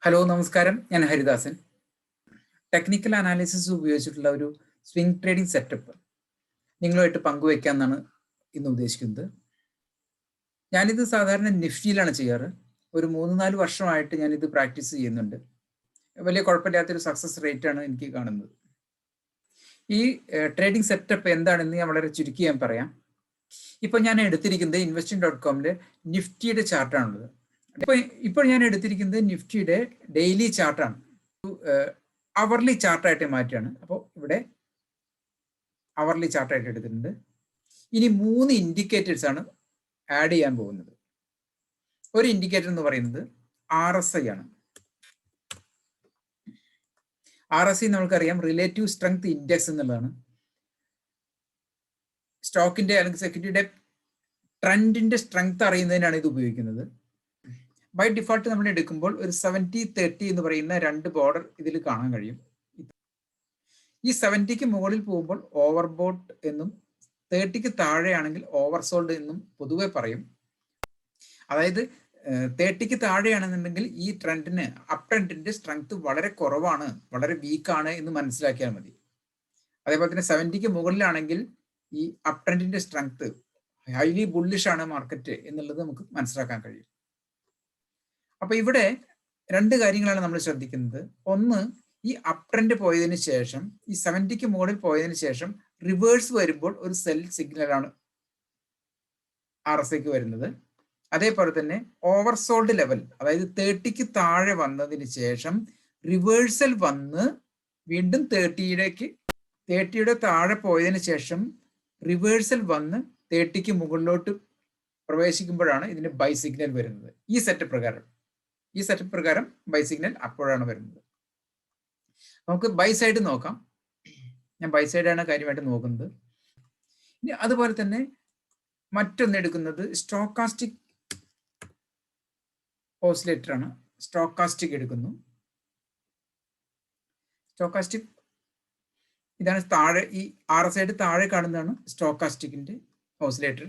Hello നമസ്കാരം, ഞാൻ Haridasan. Technical analysis ഉപയോഗിച്ചിട്ടുള്ള ഒരു സ്വിംഗ് ട്രേഡിംഗ് സെറ്റപ്പ് നിങ്ങളുമായിട്ട് പങ്കുവയ്ക്കാമെന്നാണ് ഇന്ന് ഉദ്ദേശിക്കുന്നത്. ഞാനിത് സാധാരണ നിഫ്റ്റിയിലാണ് ചെയ്യാറ്. ഒരു 3-4 വർഷമായിട്ട് ഞാനിത് പ്രാക്ടീസ് ചെയ്യുന്നുണ്ട്. വലിയ കുഴപ്പമില്ലാത്തൊരു സക്സസ് റേറ്റ് ആണ് എനിക്ക് കാണുന്നത്. ഈ ട്രേഡിംഗ് സെറ്റപ്പ് എന്താണെന്ന് ഞാൻ വളരെ ചുരുക്കി ഞാൻ പറയാം. ഇപ്പോൾ ഞാൻ എടുത്തിരിക്കുന്നത് investing.comലെ നിഫ്റ്റിയുടെ ചാർട്ടാണുള്ളത്. ഇപ്പോൾ ഞാൻ എടുത്തിരിക്കുന്നത് നിഫ്റ്റിയുടെ ഡെയിലി ചാർട്ടാണ്. അവർലി ചാർട്ടായിട്ട് മാറ്റുകയാണ്. അപ്പോൾ ഇവിടെ അവർലി ചാർട്ടായിട്ട് എടുത്തിട്ടുണ്ട്. ഇനി 3 ഇൻഡിക്കേറ്റേഴ്സ് ആണ് ആഡ് ചെയ്യാൻ പോകുന്നത്. ഒരു ഇൻഡിക്കേറ്റർ എന്ന് പറയുന്നത് RSI ആണ്. RSI നമുക്കറിയാം, റിലേറ്റീവ് സ്ട്രെങ്ത് ഇൻഡെക്സ് എന്നുള്ളതാണ്. സ്റ്റോക്കിന്റെ അല്ലെങ്കിൽ സെക്യൂരിറ്റിയുടെ ട്രെൻഡിന്റെ സ്ട്രെങ്ത് അറിയുന്നതിനാണ് ഇത് ഉപയോഗിക്കുന്നത്. ബൈ ഡിഫോൾട്ട് നമ്മൾ എടുക്കുമ്പോൾ ഒരു 70-30 എന്ന് പറയുന്ന 2 ബോർഡർ ഇതിൽ കാണാൻ കഴിയും. ഈ 70ക്ക് മുകളിൽ പോകുമ്പോൾ ഓവർബോട്ട് എന്നും 30ക്ക് താഴെയാണെങ്കിൽ ഓവർസോൾഡ് എന്നും പൊതുവെ പറയും. അതായത് 30ക്ക് താഴെയാണെന്നുണ്ടെങ്കിൽ ഈ ട്രെൻഡിന് അപ് ട്രെൻഡിന്റെ സ്ട്രെങ്ത് വളരെ കുറവാണ്, വളരെ വീക്കാണ് എന്ന് മനസ്സിലാക്കിയാൽ മതി. അതേപോലെ തന്നെ 70ക്ക് മുകളിലാണെങ്കിൽ ഈ അപ് ട്രെൻഡിന്റെ സ്ട്രെങ്ത് ഹൈലി ബുള്ളിഷ് ആണ് മാർക്കറ്റ് എന്നുള്ളത് നമുക്ക് മനസ്സിലാക്കാൻ കഴിയും. അപ്പൊ ഇവിടെ 2 കാര്യങ്ങളാണ് നമ്മൾ ശ്രദ്ധിക്കുന്നത്. ഒന്ന്, ഈ അപ് ട്രെൻഡ് പോയതിനു ശേഷം ഈ 70ക്ക് മുകളിൽ പോയതിനു ശേഷം റിവേഴ്സ് വരുമ്പോൾ ഒരു സെൽ സിഗ്നലാണ് RSIക്ക് വരുന്നത്. അതേപോലെ തന്നെ ഓവർസോൾഡ് ലെവൽ, അതായത് 30ക്ക് താഴെ വന്നതിന് ശേഷം റിവേഴ്സൽ വന്ന് വീണ്ടും 30യുടെ താഴെ പോയതിനു ശേഷം റിവേഴ്സൽ വന്ന് 30ക്ക് മുകളിലോട്ട് പ്രവേശിക്കുമ്പോഴാണ് ഇതിന് ബൈ സിഗ്നൽ വരുന്നത്. ഈ സെറ്റപ്പ് പ്രകാരം ബൈ സിഗ്നൽ അപ്പോഴാണ് വരുന്നത്. നമുക്ക് ബൈ സൈഡ് നോക്കാം. ഞാൻ ബൈ സൈഡാണ് കാര്യമായിട്ട് നോക്കുന്നത്. ഇനി അതുപോലെ തന്നെ മറ്റൊന്ന് എടുക്കുന്നത് സ്റ്റോക്കാസ്റ്റിക് ഓസിലേറ്റർ ആണ്. സ്റ്റോക്കാസ്റ്റിക് എടുക്കുന്നു. സ്റ്റോക്കാസ്റ്റിക് ഇതാണ് താഴെ, ഈ RSI താഴെ കാണുന്നതാണ് സ്റ്റോക്കാസ്റ്റിക്കിന്റെ ഓസിലേറ്റർ.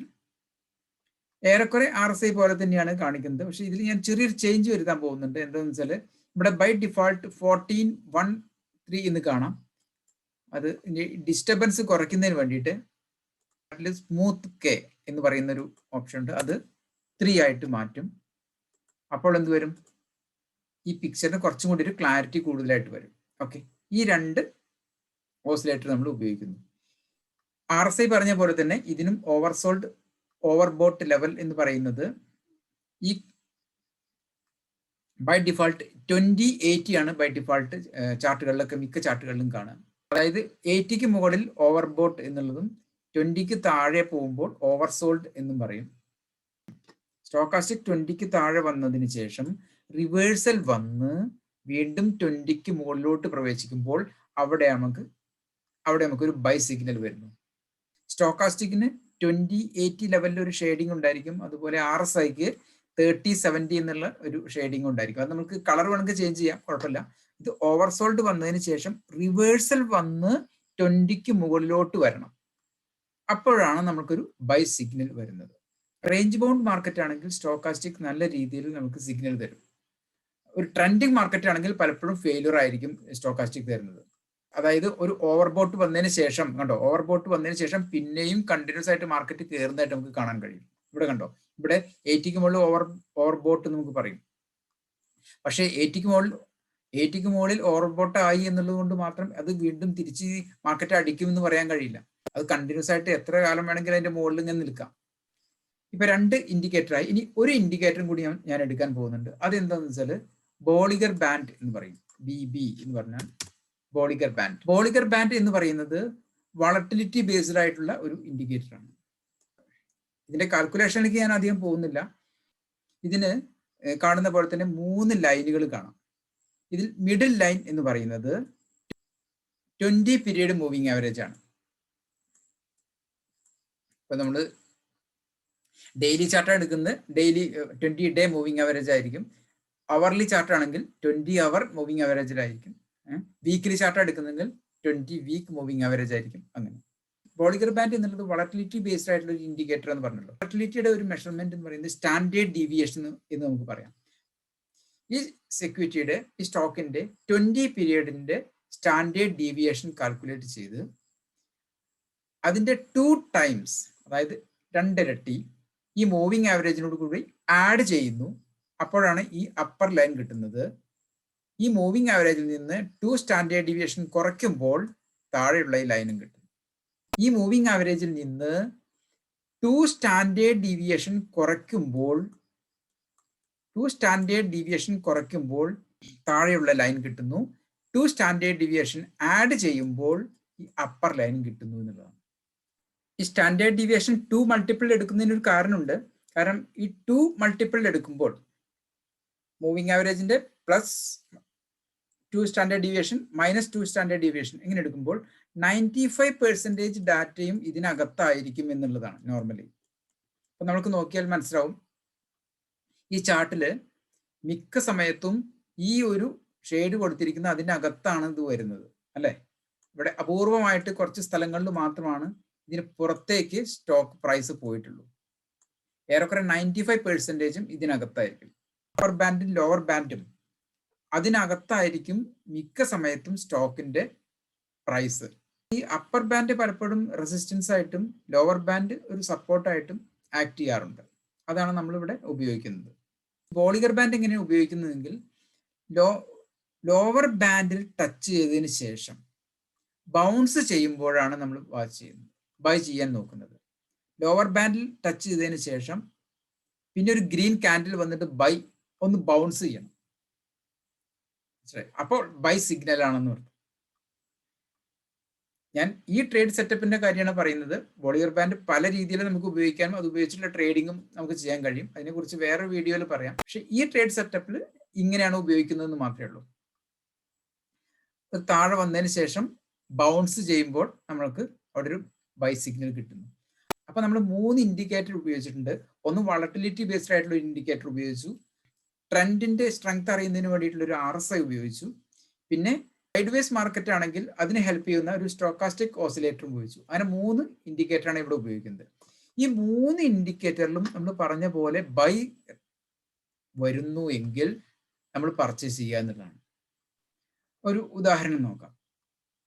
ഏറെക്കുറെ RSI പോലെ തന്നെയാണ് കാണിക്കുന്നത്. പക്ഷെ ഇതിൽ ഞാൻ ചെറിയൊരു ചേഞ്ച് വരുത്താൻ പോകുന്നുണ്ട്. എന്താണെന്ന് വെച്ചാൽ ഇവിടെ ബൈ ഡിഫോൾട്ട് 1413 എന്ന് കാണാം. അത് ഡിസ്റ്റർബൻസ് കുറയ്ക്കുന്നതിന് വേണ്ടിയിട്ട് സ്മൂത്ത് കെ എന്ന് പറയുന്ന ഒരു ഓപ്ഷൻ ഉണ്ട്. അത് 3 ആയിട്ട് മാറ്റും. അപ്പോൾ എന്ത് വരും? ഈ പിക്ചറിന് കുറച്ചും കൂടി ഒരു ക്ലാരിറ്റി കൂടുതലായിട്ട് വരും. ഓക്കെ, ഈ 2 ഓസിലേറ്റർ നമ്മൾ ഉപയോഗിക്കുന്നു. RSI പറഞ്ഞ പോലെ തന്നെ ഇതിനും ഓവർസോൾഡ് ഓവർബോട്ട് ലെവൽ എന്ന് പറയുന്നത് ഈ ബൈ ഡിഫോൾട്ട് 2080 ആണ് ബൈ ഡിഫോൾട്ട് ചാർട്ടുകളിലൊക്കെ മിക്ക ചാർട്ടുകളിലും കാണാം. അതായത് 80ക്ക് മുകളിൽ ഓവർബോട്ട് എന്നുള്ളതും 20ക്ക് താഴെ പോകുമ്പോൾ ഓവർസോൾഡ് എന്നും പറയും. സ്റ്റോക്കാസ്റ്റിക് 20ക്ക് താഴെ വന്നതിന് ശേഷം റിവേഴ്സൽ വന്ന് വീണ്ടും 20ക്ക് മുകളിലോട്ട് പ്രവേശിക്കുമ്പോൾ അവിടെ നമുക്കൊരു ബൈ സിഗ്നൽ വരുന്നു. സ്റ്റോക്കാസ്റ്റിക്കിന് 2080 ലെവലിൽ ഒരു ഷെയ്ഡിങ് ഉണ്ടായിരിക്കും. അതുപോലെ RSIക്ക് 3070 എന്നുള്ള ഒരു ഷെയ്ഡിങ് ഉണ്ടായിരിക്കും. അത് നമുക്ക് കളർ വേണമെങ്കിൽ ചേഞ്ച് ചെയ്യാം, കുഴപ്പമില്ല. ഇത് ഓവർസോൾഡ് വന്നതിന് ശേഷം റിവേഴ്സൽ വന്ന് 20ക്ക് മുകളിലോട്ട് വരണം. അപ്പോഴാണ് നമുക്കൊരു ബൈ സിഗ്നൽ വരുന്നത്. റേഞ്ച് ബൗണ്ട് മാർക്കറ്റ് ആണെങ്കിൽ സ്റ്റോക്കാസ്റ്റിക് നല്ല രീതിയിൽ നമുക്ക് സിഗ്നൽ തരും. ഒരു ട്രെൻഡിങ് മാർക്കറ്റ് ആണെങ്കിൽ പലപ്പോഴും ഫെയിലിയർ ആയിരിക്കും സ്റ്റോക്കാസ്റ്റിക് തരുന്നത്. അതായത് ഒരു ഓവർബോട്ട് വന്നതിന് ശേഷം കണ്ടോ, ഓവർബോട്ട് വന്നതിന് ശേഷം പിന്നെയും കണ്ടിന്യൂസ് ആയിട്ട് മാർക്കറ്റ് കയറുന്നതായിട്ട് നമുക്ക് കാണാൻ കഴിയും. ഇവിടെ കണ്ടോ, ഇവിടെ 80ക്ക് മുകളിൽ ഓവർബോട്ട് നമുക്ക് പറയും. പക്ഷേ 80ക്ക് മുകളിൽ ഓവർബോട്ട് ആയി എന്നുള്ളത് കൊണ്ട് മാത്രം അത് വീണ്ടും തിരിച്ച് മാർക്കറ്റ് അടിക്കുമെന്ന് പറയാൻ കഴിയില്ല. അത് കണ്ടിന്യൂസ് ആയിട്ട് എത്ര കാലം വേണമെങ്കിലും അതിന്റെ മുകളിൽ ഇങ്ങനെ നിൽക്കാം. ഇപ്പൊ 2 ഇൻഡിക്കേറ്റർ ആയി. ഇനി ഒരു ഇൻഡിക്കേറ്ററും കൂടി ഞാൻ എടുക്കാൻ പോകുന്നുണ്ട്. അതെന്താണെന്ന് വെച്ചാൽ ബോളിഗർ ബാൻഡ് എന്ന് പറയും. BB എന്ന് പറഞ്ഞാൽ ബോളിഗർ ബാൻഡ് എന്ന് പറയുന്നത് വളട്ടിലിറ്റി ബേസ്ഡ് ആയിട്ടുള്ള ഒരു ഇൻഡിക്കേറ്റർ ആണ്. ഇതിന്റെ കാൽക്കുലേഷനിലേക്ക് ഞാൻ അധികം പോകുന്നില്ല. ഇതിന് കാണുന്ന പോലെ തന്നെ 3 ലൈനുകൾ കാണാം. ഇതിൽ മിഡിൽ ലൈൻ എന്ന് പറയുന്നത് 20 പീരീഡ് മൂവിങ് ആവറേജ് ആണ്. ഇപ്പൊ നമ്മൾ ഡെയിലി ചാർട്ടാണ് എടുക്കുന്നത്, ഡെയിലി 20 ഡേ മൂവിങ് ആവറേജ് ആയിരിക്കും. അവർലി ചാർട്ട് ആണെങ്കിൽ 20 അവർ മൂവിങ് ആവറേജിലായിരിക്കും. വീക്കിലി ചാർട്ട് എടുക്കുന്നെങ്കിൽ 20 വീക്ക് മൂവിങ് ആവറേജ് ആയിരിക്കും. അങ്ങനെ ബോളിഗർ ബാൻഡ് എന്നുള്ളത് വളട്ടിലിറ്റി ബേസ്ഡ് ആയിട്ടുള്ള ഒരു ഇൻഡിക്കേറ്റർ എന്ന് പറഞ്ഞല്ലോ. വളട്ടിലിറ്റിയുടെ ഒരു മെഷർമെന്റ് എന്ന് പറയുന്നത് സ്റ്റാൻഡേർഡ് ഡീവിയേഷൻ എന്ന് നമുക്ക് പറയാം. ഈ സെക്യൂരിറ്റിയുടെ ഈ സ്റ്റോക്കിന്റെ 20 പീരിയഡിന്റെ സ്റ്റാൻഡേർഡ് ഡീവിയേഷൻ കാൽക്കുലേറ്റ് ചെയ്ത് അതിന്റെ 2 ടൈംസ്, അതായത് 2 ഇരട്ടി ഈ മൂവിങ് ആവറേജിനോട് കൂടി ആഡ് ചെയ്യുന്നു. അപ്പോഴാണ് ഈ അപ്പർ ലൈൻ കിട്ടുന്നത്. ഈ മൂവിങ് ആവറേജിൽ നിന്ന് 2 സ്റ്റാൻഡേർഡ് ഡീവിയേഷൻ കുറയ്ക്കുമ്പോൾ താഴെയുള്ള ഈ ലൈനും കിട്ടും. ഈ മൂവിങ് ആവറേജിൽ നിന്ന് 2 സ്റ്റാൻഡേർഡ് ഡീവിയേഷൻ കുറയ്ക്കുമ്പോൾ താഴെയുള്ള ലൈൻ കിട്ടുന്നു. 2 സ്റ്റാൻഡേർഡ് ഡീവിയേഷൻ ആഡ് ചെയ്യുമ്പോൾ ഈ അപ്പർ ലൈൻ കിട്ടുന്നു എന്നുള്ളതാണ്. ഈ സ്റ്റാൻഡേർഡ് ഡീവിയേഷൻ 2 മൾട്ടിപ്പിൾ എടുക്കുന്നതിന് ഒരു കാരണമുണ്ട്. കാരണം ഈ 2 മൾട്ടിപ്പിൾ എടുക്കുമ്പോൾ മൂവിങ് ആവറേജിന്റെ plus 2 standard deviation minus 2 standard deviation ഇങ്ങനെ എടുക്കുമ്പോൾ 95% ഡാറ്റയും ഇതിനകത്തായിരിക്കും എന്നുള്ളതാണ് നോർമലി. അപ്പൊ നമുക്ക് നോക്കിയാൽ മനസ്സിലാവും, ഈ ചാർട്ടില് മിക്ക സമയത്തും ഈ ഒരു ഷെയ്ഡ് കൊടുത്തിരിക്കുന്ന അതിനകത്താണ് ഇത് വരുന്നത് അല്ലെ. ഇവിടെ അപൂർവമായിട്ട് കുറച്ച് സ്ഥലങ്ങളിൽ മാത്രമാണ് ഇതിന് പുറത്തേക്ക് സ്റ്റോക്ക് പ്രൈസ് പോയിട്ടുള്ളൂ. ഏറെക്കുറെ 95% ഇതിനകത്തായിരിക്കും. അപ്പർ ബാൻഡും ലോവർ ബാൻഡും അതിനകത്തായിരിക്കും മിക്ക സമയത്തും സ്റ്റോക്കിന്റെ പ്രൈസ്. ഈ അപ്പർ ബാൻഡ് പലപ്പോഴും റെസിസ്റ്റൻസ് ആയിട്ടും ലോവർ ബാൻഡ് ഒരു സപ്പോർട്ടായിട്ടും ആക്ട് ചെയ്യാറുണ്ട്. അതാണ് നമ്മളിവിടെ ഉപയോഗിക്കുന്നത്. ബോളിഗർ ബാൻഡ് എങ്ങനെയാണ് ഉപയോഗിക്കുന്നതെങ്കിൽ ലോവർ ബാൻഡിൽ ടച്ച് ചെയ്തതിന് ശേഷം ബൗൺസ് ചെയ്യുമ്പോഴാണ് നമ്മൾ ബൈ ചെയ്യാൻ നോക്കുന്നത്. ലോവർ ബാൻഡിൽ ടച്ച് ചെയ്തതിന് ശേഷം പിന്നെ ഒരു ഗ്രീൻ കാൻഡിൽ വന്നിട്ട് ബൈ ഒന്ന് ബൗൺസ് ചെയ്യണം. അപ്പോൾ ബൈ സിഗ്നൽ ആണെന്ന് പറഞ്ഞു. ഞാൻ ഈ ട്രേഡ് സെറ്റപ്പിന്റെ കാര്യമാണ് പറയുന്നത്. ബോളിഗർ ബാൻഡ് പല രീതിയിൽ നമുക്ക് ഉപയോഗിക്കാനും അത് ഉപയോഗിച്ചിട്ടുള്ള ട്രേഡിങ്ങും നമുക്ക് ചെയ്യാൻ കഴിയും. അതിനെക്കുറിച്ച് വേറെ വീഡിയോയിൽ പറയാം. പക്ഷെ ഈ ട്രേഡ് സെറ്റപ്പിൽ ഇങ്ങനെയാണ് ഉപയോഗിക്കുന്നതെന്ന് മാത്രമേ ഉള്ളൂ. താഴെ വന്നതിന് ശേഷം ബൗൺസ് ചെയ്യുമ്പോൾ നമ്മൾക്ക് അവിടെ ഒരു ബൈ സിഗ്നൽ കിട്ടുന്നു. അപ്പൊ നമ്മൾ 3 ഇൻഡിക്കേറ്റർ ഉപയോഗിച്ചിട്ടുണ്ട്. ഒന്ന് വളട്ടിലിറ്റി ബേസ്ഡ് ആയിട്ടുള്ള ഒരു ഇൻഡിക്കേറ്റർ ഉപയോഗിച്ചു, ട്രെൻഡിന്റെ സ്ട്രെങ്ത് അറിയുന്നതിന് വേണ്ടിയിട്ടുള്ള ഒരു RSI ഉപയോഗിച്ചു, പിന്നെ സൈഡ്വേസ് മാർക്കറ്റ് ആണെങ്കിൽ അതിനെ ഹെൽപ്പ് ചെയ്യുന്ന ഒരു സ്റ്റോക്കാസ്റ്റിക് ഓസിലേറ്റർ ഉപയോഗിച്ചു. അങ്ങനെ 3 ഇൻഡിക്കേറ്ററാണ് ഇവിടെ ഉപയോഗിക്കുന്നത്. ഈ 3 ഇൻഡിക്കേറ്ററിലും നമ്മൾ പറഞ്ഞ പോലെ ബൈ വരുന്നു എങ്കിൽ നമ്മൾ പർച്ചേസ് ചെയ്യുക എന്നുള്ളതാണ്. ഒരു ഉദാഹരണം നോക്കാം.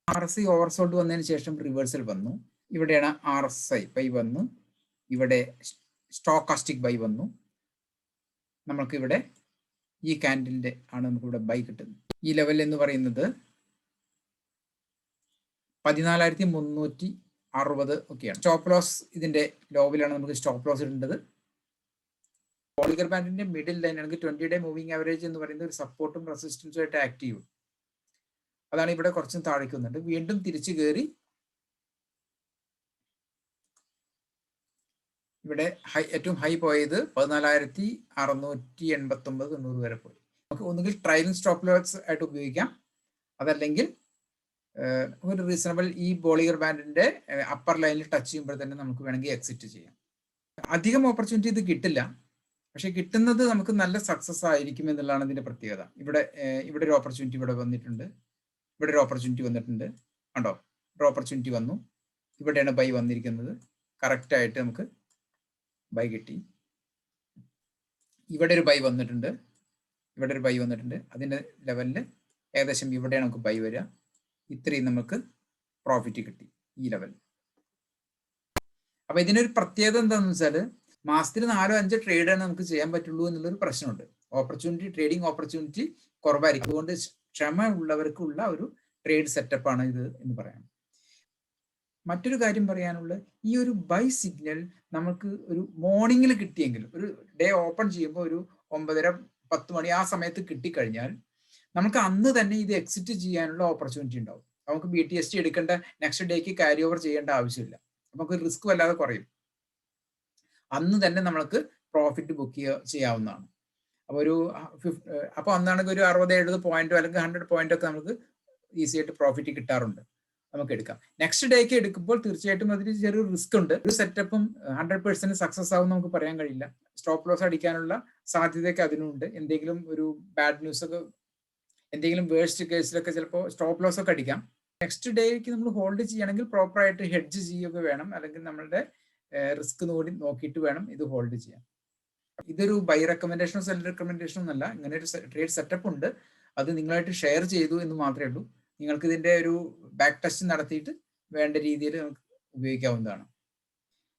RSI ഓവർസോൾഡ് വന്നതിന് ശേഷം റിവേഴ്സൽ വന്നു. ഇവിടെയാണ് RSI ബൈ വന്നു, ഇവിടെ സ്റ്റോക്കാസ്റ്റിക് ബൈ വന്നു. നമ്മൾക്ക് ഇവിടെ ഈ കാൻഡിലിന്റെ ആണ് നമുക്ക് ഇവിടെ ബൈ കിട്ടുന്നത്. ഈ ലെവൽ എന്ന് പറയുന്നത് 14,360 ഒക്കെയാണ്. സ്റ്റോപ്പ് ലോസ് ഇതിന്റെ ലോവിലാണ് നമുക്ക് സ്റ്റോപ്പ് ലോസ് ഇടേണ്ടത്. ബോളിഗർ ബാൻഡിന്റെ മിഡിൽ ലൈൻ ആണെങ്കിൽ 20 ഡേ മൂവിംഗ് ആവറേജ് എന്ന് പറയുന്നത് ഒരു സപ്പോർട്ടും റെസിസ്റ്റൻസും ആയിട്ട് ആക്ട് ചെയ്യും. അതാണ് ഇവിടെ കുറച്ചും താഴേക്ക് വന്നിട്ട് വീണ്ടും തിരിച്ചു കയറി ഇവിടെ ഏറ്റവും ഹൈ പോയത് 14,689 വരെ പോയി. നമുക്ക് ഒന്നുകിൽ ട്രailing സ്റ്റോപ്പ് ലോസ് ആയിട്ട് ഉപയോഗിക്കാം, അതല്ലെങ്കിൽ ഒരു റീസണബിൾ ഈ ബോളിഗർ ബാൻഡിന്റെ അപ്പർ ലൈനിൽ ടച്ച് ചെയ്യുമ്പോൾ തന്നെ നമുക്ക് വേണമെങ്കിൽ എക്സിറ്റ് ചെയ്യാം. അധികം ഓപ്പർച്യൂണിറ്റി ഇത് കിട്ടില്ല, പക്ഷെ കിട്ടുന്നത് നമുക്ക് നല്ല സക്സസ് ആയിരിക്കും എന്നുള്ളതാണ് ഇതിന്റെ പ്രത്യേകത. ഇവിടെ ഒരു ഓപ്പർച്യൂണിറ്റി ഇവിടെ വന്നിട്ടുണ്ട്, ഇവിടെ ഒരു ഓപ്പർച്യൂണിറ്റി വന്നിട്ടുണ്ട്, കണ്ടോ, ഒരു ഓപ്പർച്യൂണിറ്റി വന്നു, ഇവിടെയാണ് ബൈ വന്നിരിക്കുന്നത്. കറക്റ്റ് ആയിട്ട് നമുക്ക് ബൈ കിട്ടി. ഇവിടെ ഒരു ബൈ വന്നിട്ടുണ്ട്, ഇവിടെ ഒരു ബൈ വന്നിട്ടുണ്ട്. അതിന്റെ ലെവലിൽ ഏകദേശം ഇവിടെയാണ് നമുക്ക് ബൈ വരിക. ഇത്രയും നമുക്ക് പ്രോഫിറ്റ് കിട്ടി ഈ ലെവലിൽ. അപ്പൊ ഇതിനൊരു പ്രത്യേകത എന്താണെന്ന് വെച്ചാൽ മാസത്തിൽ 4-5 ട്രേഡാണ് നമുക്ക് ചെയ്യാൻ പറ്റുള്ളൂ എന്നുള്ളൊരു പ്രശ്നമുണ്ട്. ട്രേഡിംഗ് ഓപ്പർച്യൂണിറ്റി കുറവായിരിക്കും. അതുകൊണ്ട് ക്ഷമ ഉള്ളവർക്കുള്ള ഒരു ട്രേഡ് സെറ്റപ്പാണ് ഇത് എന്ന് പറയാം. മറ്റൊരു കാര്യം പറയാനുള്ളത്, ഈ ഒരു ബൈ സിഗ്നൽ നമുക്ക് ഒരു മോർണിംഗിൽ കിട്ടിയെങ്കിൽ, ഒരു ഡേ ഓപ്പൺ ചെയ്യുമ്പോൾ ഒരു 9:30-10 മണി ആ സമയത്ത് കിട്ടിക്കഴിഞ്ഞാൽ നമുക്ക് അന്ന് തന്നെ ഇത് എക്സിറ്റ് ചെയ്യാനുള്ള ഓപ്പർച്യൂണിറ്റി ഉണ്ടാവും. നമുക്ക് BTST എടുക്കേണ്ട, നെക്സ്റ്റ് ഡേക്ക് ക്യാരി ഓവർ ചെയ്യേണ്ട ആവശ്യമില്ല. നമുക്ക് റിസ്ക് വല്ലാതെ കുറയും. അന്ന് തന്നെ നമ്മൾക്ക് പ്രോഫിറ്റ് ബുക്ക് ചെയ്യാവുന്നതാണ്. അപ്പോൾ അന്നാണെങ്കിൽ ഒരു 60-70 പോയിന്റോ അല്ലെങ്കിൽ 100 പോയിന്റ് ഒക്കെ നമുക്ക് ഈസി ആയിട്ട് പ്രോഫിറ്റ് കിട്ടാറുണ്ട്. നമുക്ക് എടുക്കാം. നെക്സ്റ്റ് ഡേക്ക് എടുക്കുമ്പോൾ തീർച്ചയായിട്ടും അതിന് ചെറിയൊരു റിസ്ക് ഉണ്ട്. ഒരു സെറ്റപ്പും 100% സക്സസ് ആവും നമുക്ക് പറയാൻ കഴിയില്ല. സ്റ്റോപ്പ് ലോസ് അടിക്കാനുള്ള സാധ്യതയൊക്കെ അതിനുണ്ട്. എന്തെങ്കിലും ഒരു ബാഡ് ന്യൂസ് ഒക്കെ, എന്തെങ്കിലും വേഴ്സ്റ്റ് കേസിലൊക്കെ ചിലപ്പോൾ സ്റ്റോപ്പ് ലോസ് ഒക്കെ അടിക്കാം. നെക്സ്റ്റ് ഡേക്ക് നമ്മൾ ഹോൾഡ് ചെയ്യണമെങ്കിൽ പ്രോപ്പറായിട്ട് ഹെഡ്ജ് ചെയ്യുകയൊക്കെ വേണം, അല്ലെങ്കിൽ നമ്മളുടെ റിസ്ക് നോക്കിയിട്ട് വേണം ഇത് ഹോൾഡ് ചെയ്യാൻ. ഇതൊരു ബൈ റെക്കമെൻഡേഷനോ സെൽ റെക്കമെൻഡേഷനോ എന്നല്ല, ഇങ്ങനെ ഒരു ട്രേഡ് സെറ്റപ്പ് ഉണ്ട്, അത് നിങ്ങളായിട്ട് ഷെയർ ചെയ്തു എന്ന് മാത്രമേ ഉള്ളൂ. നിങ്ങൾക്ക് ഇതിന്റെ ഒരു ബാക്ക് ടെസ്റ്റ് നടത്തിയിട്ട് വേണ്ട രീതിയിൽ നമുക്ക് ഉപയോഗിക്കാവുന്നതാണ്.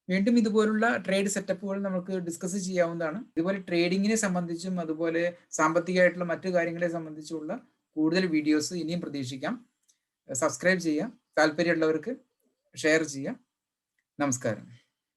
വീണ്ടും ഇതുപോലുള്ള ട്രേഡ് സെറ്റപ്പുകൾ നമുക്ക് ഡിസ്കസ് ചെയ്യാവുന്നതാണ്. ഇതുപോലെ ട്രേഡിങ്ങിനെ സംബന്ധിച്ചും അതുപോലെ സാമ്പത്തികമായിട്ടുള്ള മറ്റു കാര്യങ്ങളെ സംബന്ധിച്ചുള്ള കൂടുതൽ വീഡിയോസ് ഇനിയും പ്രതീക്ഷിക്കാം. സബ്സ്ക്രൈബ് ചെയ്യാം, താല്പര്യമുള്ളവർക്ക് ഷെയർ ചെയ്യാം. നമസ്കാരം.